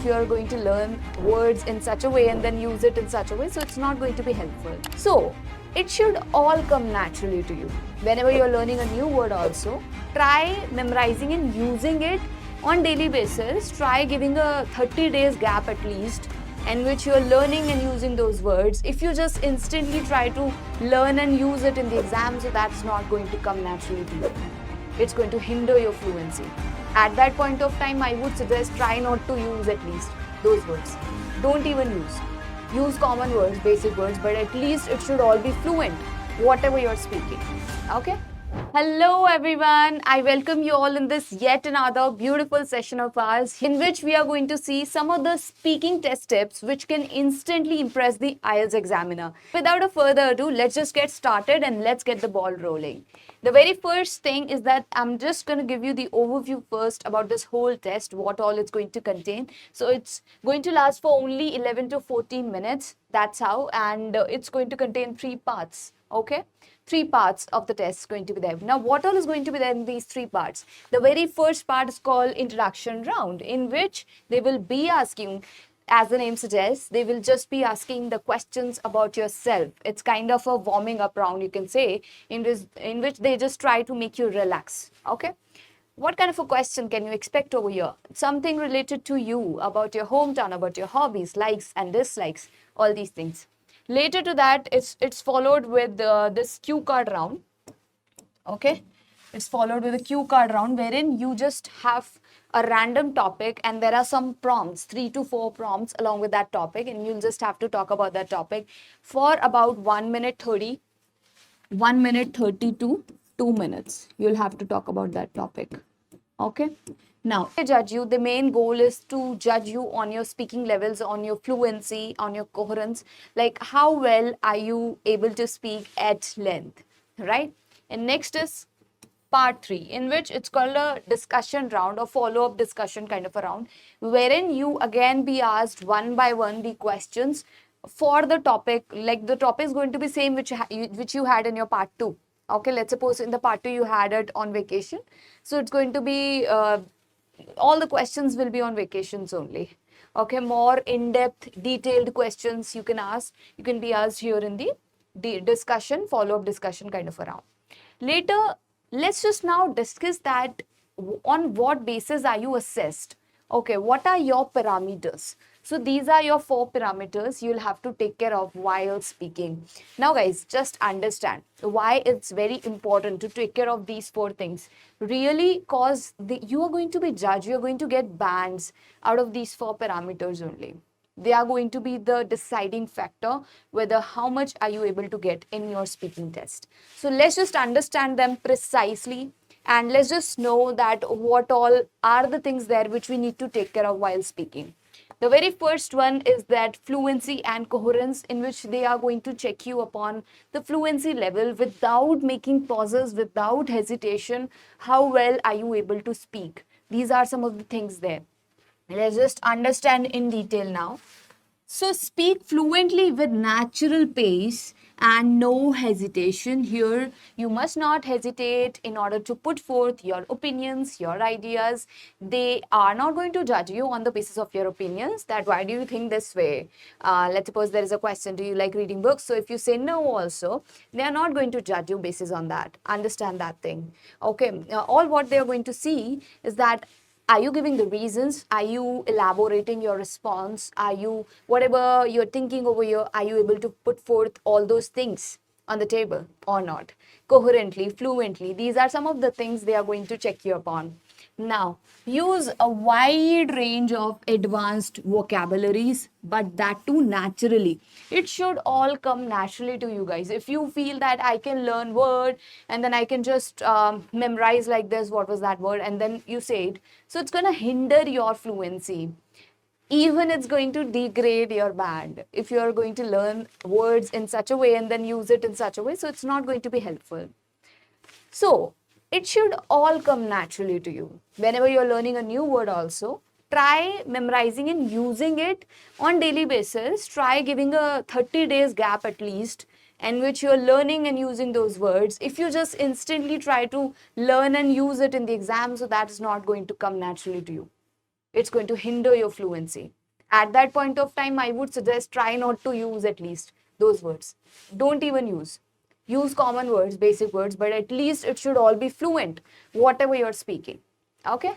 if you are going to learn words in such a way and then use it in such a way, so it's not going to be helpful. So it should all come naturally to you. Whenever you're learning a new word also, try memorizing and using it on daily basis. Try giving a 30 days gap at least in which you're learning and using those words. If you just instantly try to learn and use it in the exam, so that's not going to come naturally to you. It's going to hinder your fluency. At that point of time, I would suggest try not to use at least those words. Don't even use common words, basic words, but at least it should all be fluent, whatever you're speaking. Okay? Hello everyone, I welcome you all in this yet another beautiful session of ours in which we are going to see some of the speaking test tips which can instantly impress the IELTS examiner. Without a further ado, let's just get started and let's get the ball rolling. The very first thing is that I'm just going to give you the overview first about this whole test, what all it's going to contain. So it's going to last for only 11 to 14 minutes, that's how, and it's going to contain 3 parts, okay? 3 parts of the test is going to be there. Now, what all is going to be there in these 3 parts? The very first part is called introduction round, in which they will be asking, as the name suggests, they will just be asking the questions about yourself. It's kind of a warming up round, you can say, in which they just try to make you relax, okay? What kind of a question can you expect over here? Something related to you, about your hometown, about your hobbies, likes and dislikes, all these things. Later to that, it's followed with this cue card round, okay? It's followed with a cue card round wherein you just have a random topic and there are some prompts, 3 to 4 prompts along with that topic, and you'll just have to talk about that topic for about 1 minute 30 to 2 minutes. You'll have to talk about that topic, okay? Now, they judge you. The main goal is to judge you on your speaking levels, on your fluency, on your coherence, like how well are you able to speak at length, right? And next is part 3, in which it's called a discussion round or follow-up discussion kind of a round, wherein you again be asked one by one the questions for the topic. Like the topic is going to be same which you had in your part 2. Okay, let's suppose in the part 2 you had it on vacation. So it's going to be, all the questions will be on vacations only. Okay, more in-depth, detailed questions you can ask. You can be asked here in the discussion, follow-up discussion kind of a round. Later, let's just now discuss that on what basis are you assessed. Okay, what are your parameters? So these are your 4 parameters you'll have to take care of while speaking. Now guys, just understand why it's very important to take care of these 4 things. Really, cause you are going to be judged, you're going to get bands out of these 4 parameters only. They are going to be the deciding factor whether how much are you able to get in your speaking test. So let's just understand them precisely and let's just know that what all are the things there which we need to take care of while speaking. The very first one is that fluency and coherence, in which they are going to check you upon the fluency level without making pauses, without hesitation. How well are you able to speak? These are some of the things there. Let's just understand in detail now. So speak fluently with natural pace and no hesitation. Here, you must not hesitate in order to put forth your opinions, your ideas. They are not going to judge you on the basis of your opinions, that why do you think this way? Let's suppose there is a question, do you like reading books? So if you say no also, they are not going to judge you basis on that. Understand that thing. Okay, all what they are going to see is that are you giving the reasons? Are you elaborating your response? Are you, whatever you're thinking over here, are you able to put forth all those things on the table or not? Coherently, fluently, these are some of the things they are going to check you upon. Now, use a wide range of advanced vocabularies, but that too naturally. It should all come naturally to you guys. If you feel that I can learn word and then I can just memorize like this, what was that word, and then you say it, so it's going to hinder your fluency. Even it's going to degrade your band if you are going to learn words in such a way and then use it in such a way, so it's not going to be helpful. So it should all come naturally to you. Whenever you're learning a new word also, try memorizing and using it on daily basis. Try giving a 30 days gap at least in which you're learning and using those words. If you just instantly try to learn and use it in the exam, so that is not going to come naturally to you. It's going to hinder your fluency. At that point of time, I would suggest try not to use at least those words. Don't even use common words, basic words, but at least it should all be fluent, whatever you're speaking. Okay?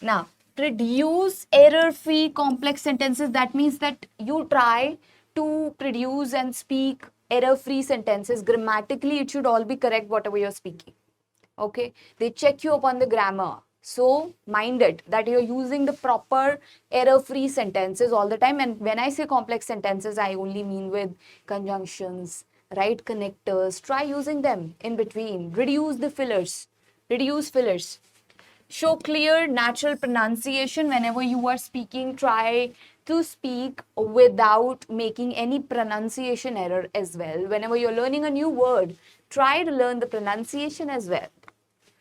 Now, produce error-free complex sentences. That means that you try to produce and speak error-free sentences. Grammatically, it should all be correct, whatever you're speaking. Okay? They check you upon the grammar. So, mind it that you're using the proper error-free sentences all the time. And when I say complex sentences, I only mean with conjunctions, right? Connectors. Try using them in between. Reduce the fillers. Reduce fillers. Show clear natural pronunciation whenever you are speaking. Try to speak without making any pronunciation error as well. Whenever you're learning a new word, try to learn the pronunciation as well.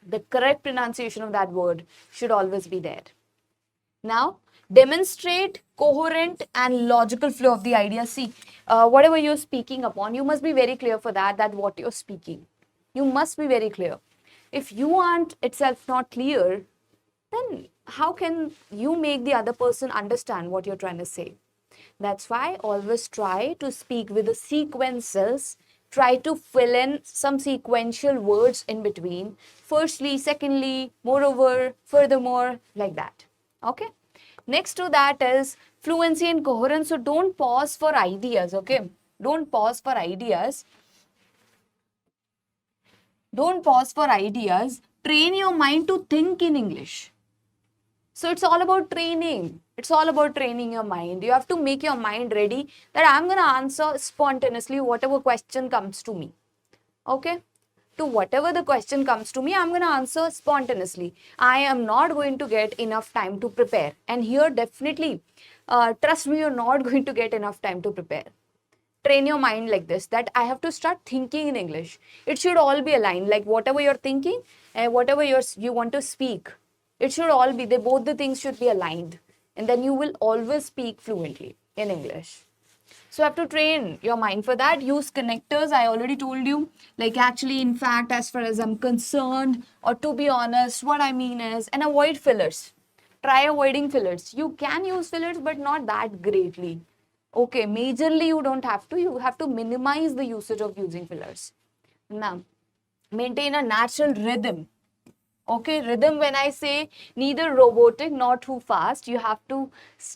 The correct pronunciation of that word should always be there. Now, demonstrate coherent and logical flow of the idea. See, whatever you're speaking upon, you must be very clear for that what you're speaking. You must be very clear. If you aren't itself not clear, then how can you make the other person understand what you're trying to say? That's why always try to speak with the sequences. Try to fill in some sequential words in between. Firstly, secondly, moreover, furthermore, like that. Okay? Next to that is fluency and coherence. So don't pause for ideas, okay? Don't pause for ideas. Don't pause for ideas. Train your mind to think in English. So it's all about training. It's all about training your mind. You have to make your mind ready that I'm going to answer spontaneously whatever question comes to me. Okay? To whatever the question comes to me, I'm going to answer spontaneously. I am not going to get enough time to prepare. And here definitely, trust me, you're not going to get enough time to prepare. Train your mind like this, that I have to start thinking in English. It should all be aligned, like whatever you're thinking and whatever you want to speak. It should all be, both the things should be aligned. And then you will always speak fluently in English. So you have to train your mind for that. Use connectors. I already told you, like actually, in fact, as far as I'm concerned, or to be honest, what I mean is, and avoid fillers. Try avoiding fillers. You can use fillers, but not that greatly. Okay, majorly you don't have to. You have to minimize the usage of using fillers. Now, maintain a natural rhythm. Okay, rhythm, when I say neither robotic nor too fast, you have to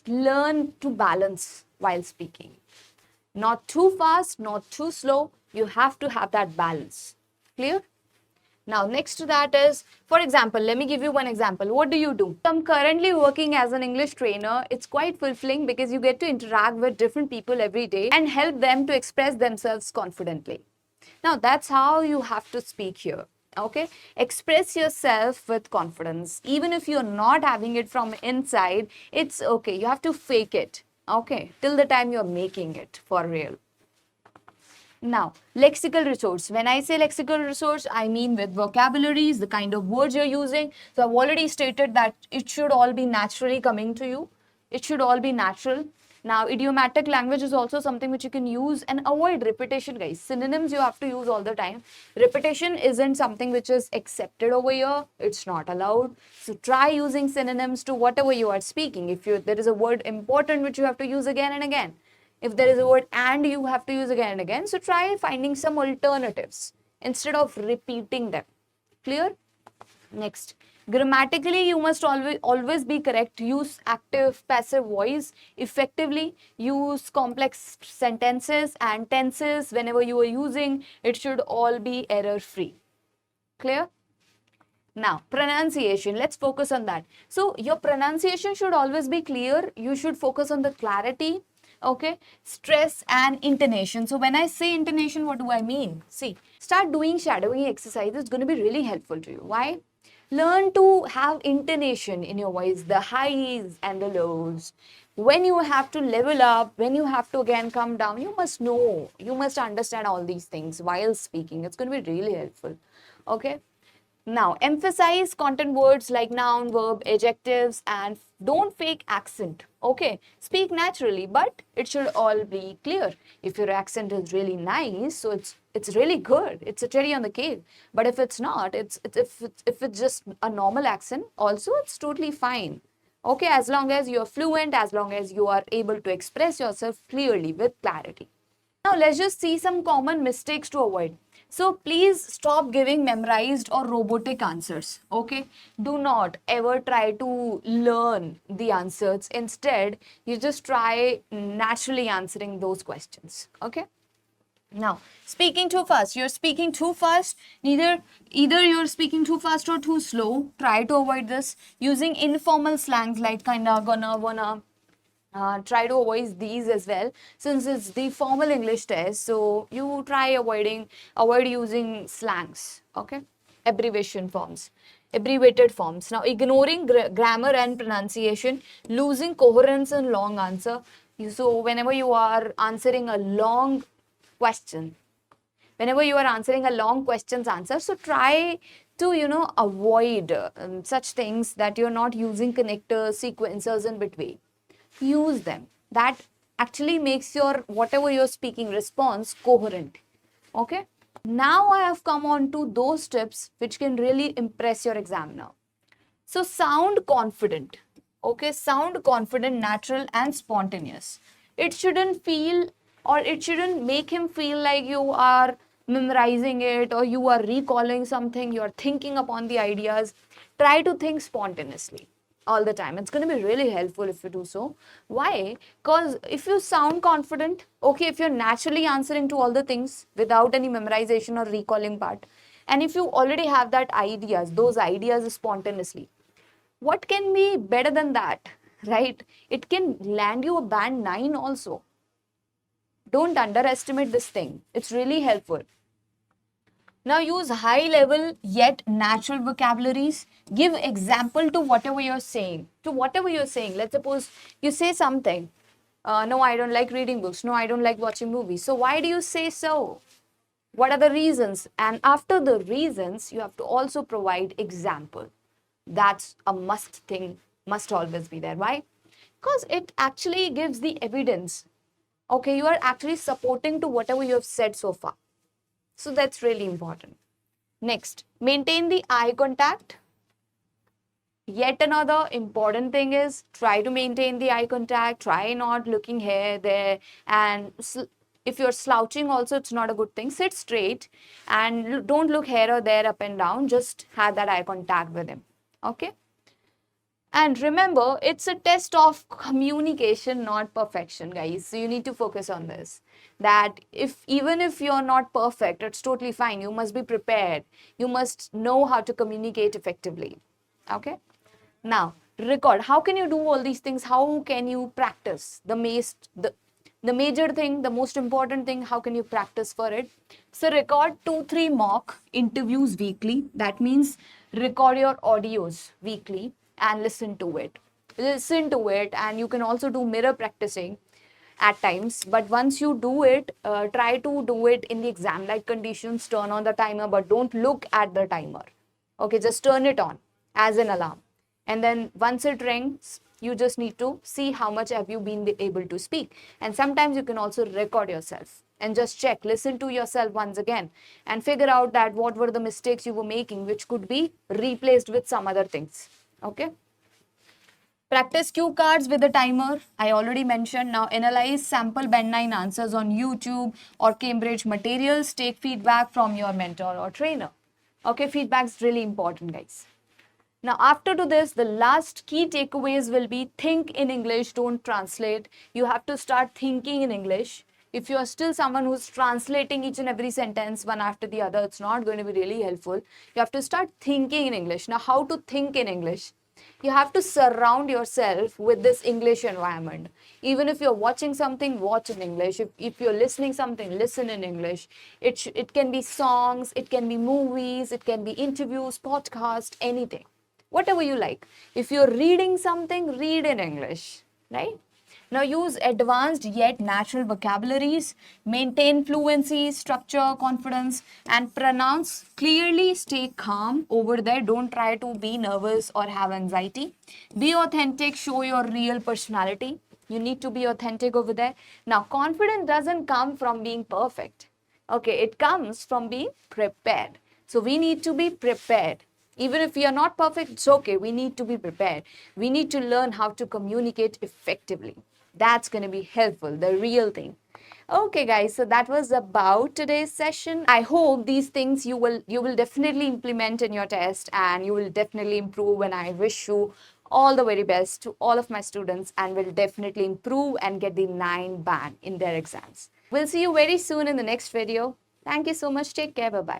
learn to balance while speaking. Not too fast, not too slow. You have to have that balance. Clear? Now, next to that is, for example, let me give you one example. What do you do? I'm currently working as an English trainer. It's quite fulfilling because you get to interact with different people every day and help them to express themselves confidently. Now, that's how you have to speak here. Okay, express yourself with confidence. Even if you're not having it from inside, it's okay. You have to fake it. Okay, till the time you're making it for real. Now, lexical resource. When I say lexical resource, I mean with vocabularies, the kind of words you're using. So I've already stated that it should all be naturally coming to you. It should all be natural. Now, idiomatic language is also something which you can use, and avoid repetition, guys. Synonyms you have to use all the time. Repetition isn't something which is accepted over here. It's not allowed. So try using synonyms to whatever you are speaking. If there is a word important which you have to use again and again. If there is a word and, you have to use again and again. So try finding some alternatives instead of repeating them. Clear? Next, grammatically, you must always be correct. Use active, passive voice effectively. Use complex sentences and tenses whenever you are using. It should all be error-free. Clear? Now, pronunciation. Let's focus on that. So, your pronunciation should always be clear. You should focus on the clarity. Okay, stress and intonation. So when I say intonation, what do I mean? See, start doing shadowing exercises. It's going to be really helpful to you. Why? Learn to have intonation in your voice, the highs and the lows. When you have to level up, when you have to again come down, you must know, you must understand all these things while speaking. It's going to be really helpful. Okay. Now, emphasize content words like noun, verb, adjectives, and don't fake accent. Okay, speak naturally, but it should all be clear. If your accent is really nice, so it's really good. It's a cherry on the cake. But if it's not, if it's just a normal accent, also it's totally fine. Okay, as long as you're fluent, as long as you are able to express yourself clearly with clarity. Now let's just see some common mistakes to avoid. So please stop giving memorized or robotic answers. Okay, do not ever try to learn the answers. Instead, you just try naturally answering those questions. Okay. Now, speaking too fast. You're speaking too fast. Either you're speaking too fast or too slow. Try to avoid this. Using informal slangs like kinda, gonna, wanna. Try to avoid these as well, since it's the formal English test. So you try avoid using slangs. Okay, abbreviated forms. Now, ignoring grammar and pronunciation, losing coherence in long answer. So whenever you are answering a long question, whenever you are answering a long questions answer, so try to avoid such things, that you're not using connectors, sequencers in between. Use them. That actually makes your whatever you're speaking response coherent. Okay, now I have come on to those tips which can really impress your examiner. So sound confident. Okay, sound confident, natural and spontaneous. It shouldn't feel, or it shouldn't make him feel like you are memorizing it or you are recalling something, you are thinking upon the ideas. Try to think spontaneously all the time. It's going to be really helpful if you do so. Why? Because if you sound confident, okay, if you're naturally answering to all the things without any memorization or recalling part, and if you already have that ideas, those ideas spontaneously, what can be better than that, right? It can land you a band 9 also. Don't underestimate this thing. It's really helpful. Now use high level yet natural vocabularies. Give example to whatever you're saying. To whatever you're saying. Let's suppose you say something. No, I don't like reading books. No, I don't like watching movies. So why do you say so? What are the reasons? And after the reasons, you have to also provide example. That's a must thing, must always be there. Why? Because it actually gives the evidence. Okay, you are actually supporting to whatever you have said so far. So that's really important. Next, maintain the eye contact. Yet another important thing is try to maintain the eye contact. Try not looking here, there, and if you're slouching also, it's not a good thing. Sit straight and don't look here or there, up and down. Just have that eye contact with him. Okay. And remember, it's a test of communication, not perfection, guys. So you need to focus on this. That even if you're not perfect, it's totally fine. You must be prepared. You must know how to communicate effectively. Okay. Now, record. How can you do all these things? How can you practice? The major thing, the most important thing, how can you practice for it? So record 2-3 mock interviews weekly. That means record your audios weekly and listen to it. Listen to it, and you can also do mirror practicing at times. But once you do it, try to do it in the exam like conditions. Turn on the timer, but don't look at the timer. Okay, just turn it on as an alarm. And then once it rings, you just need to see how much have you been able to speak. And sometimes you can also record yourself and just check, listen to yourself once again and figure out that what were the mistakes you were making, which could be replaced with some other things. Okay. Practice cue cards with a timer. I already mentioned. Now analyze sample band 9 answers on YouTube or Cambridge materials. Take feedback from your mentor or trainer. Okay, feedback is really important, guys. Now, after to this, the last key takeaways will be think in English, don't translate. You have to start thinking in English. If you are still someone who's translating each and every sentence one after the other, it's not going to be really helpful. You have to start thinking in English. Now, how to think in English? You have to surround yourself with this English environment. Even if you're watching something, watch in English. If you're listening something, listen in English. It can be songs, it can be movies, it can be interviews, podcast, anything. Whatever you like. If you're reading something, read in English, right? Now use advanced yet natural vocabularies, maintain fluency, structure, confidence, and pronounce clearly. Stay calm over there. Don't try to be nervous or have anxiety. Be authentic, show your real personality. You need to be authentic over there. Now, confidence doesn't come from being perfect. Okay, it comes from being prepared. So we need to be prepared. Even if we are not perfect, it's okay. We need to be prepared. We need to learn how to communicate effectively. That's going to be helpful, the real thing. Okay guys, so that was about today's session. I hope these things you will definitely implement in your test and you will definitely improve, and I wish you all the very best to all of my students and will definitely improve and get the 9 band in their exams. We'll see you very soon in the next video. Thank you so much. Take care. Bye bye.